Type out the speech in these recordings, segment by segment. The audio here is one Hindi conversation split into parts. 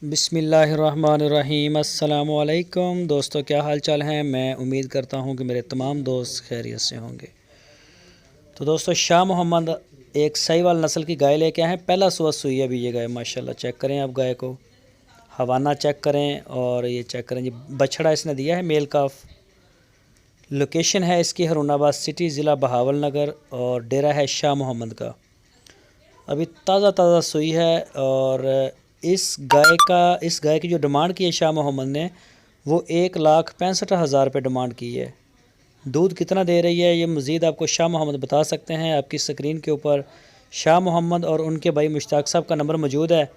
बिस्मिल्लाहिर्रहमानिर्रहीम। अस्सलामुअलैकुम दोस्तों, क्या हाल चाल हैं। मैं उम्मीद करता हूं कि मेरे तमाम दोस्त खैरियत से होंगे। तो दोस्तों, शाह मोहम्मद एक साहिवाल नस्ल की गाय लेके आए हैं। पहला सुबह सुई है अभी ये गाय, माशाल्लाह। चेक करें आप गाय को, हवाना चेक करें और ये चेक करें जी, बछड़ा इसने दिया है मेल काफ। लोकेशन है इसकी हरुणाबाद सिटी, ज़िला बहावल नगर, और डेरा है शाह मोहम्मद का। अभी ताज़ा ताज़ा सुई है। और इस गाय की जो डिमांड की है शाह मोहम्मद ने, वो 1,65,000 रुपये डिमांड की है। दूध कितना दे रही है ये मज़ीद आपको शाह मोहम्मद बता सकते हैं। आपकी स्क्रीन के ऊपर शाह मोहम्मद और उनके भाई मुश्ताक साहब का नंबर मौजूद है।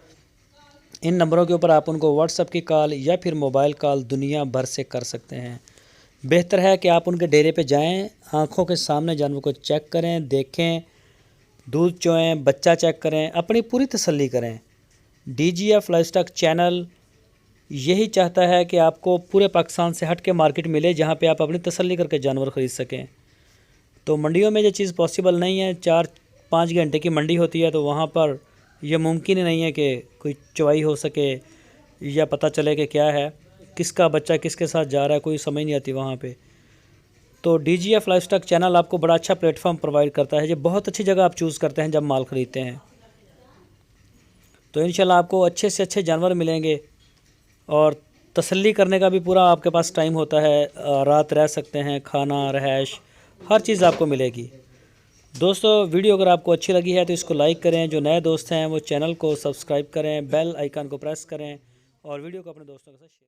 इन नंबरों के ऊपर आप उनको व्हाट्सएप की कॉल या फिर मोबाइल कॉल दुनिया भर से कर सकते हैं। बेहतर है कि आप उनके डेरे पे जाएं, आँखों के सामने जानवर को चेक करें, देखें, दूध चोएं, बच्चा चेक करें, अपनी पूरी तसल्ली करें। DGF लाइवस्टॉक चैनल यही चाहता है कि आपको पूरे पाकिस्तान से हट के मार्केट मिले, जहाँ पे आप अपनी तसल्ली करके जानवर ख़रीद सकें। तो मंडियों में ये चीज़ पॉसिबल नहीं है। 4-5 घंटे की मंडी होती है, तो वहाँ पर यह मुमकिन ही नहीं है कि कोई चवाई हो सके या पता चले कि क्या है, किसका बच्चा किसके साथ जा रहा है, कोई समझ नहीं आती वहाँ पे। तो DGF लाइवस्टॉक चैनल आपको बड़ा अच्छा प्लेटफॉर्म प्रोवाइड करता है। ये बहुत अच्छी जगह आप चूज़ करते हैं जब माल ख़रीदते हैं, तो इंशाल्लाह आपको अच्छे से अच्छे जानवर मिलेंगे। और तसल्ली करने का भी पूरा आपके पास टाइम होता है। रात रह सकते हैं, खाना, रहायश, हर चीज़ आपको मिलेगी। दोस्तों, वीडियो अगर आपको अच्छी लगी है तो इसको लाइक करें। जो नए दोस्त हैं वो चैनल को सब्सक्राइब करें, बेल आइकन को प्रेस करें और वीडियो को अपने दोस्तों के साथ शेयर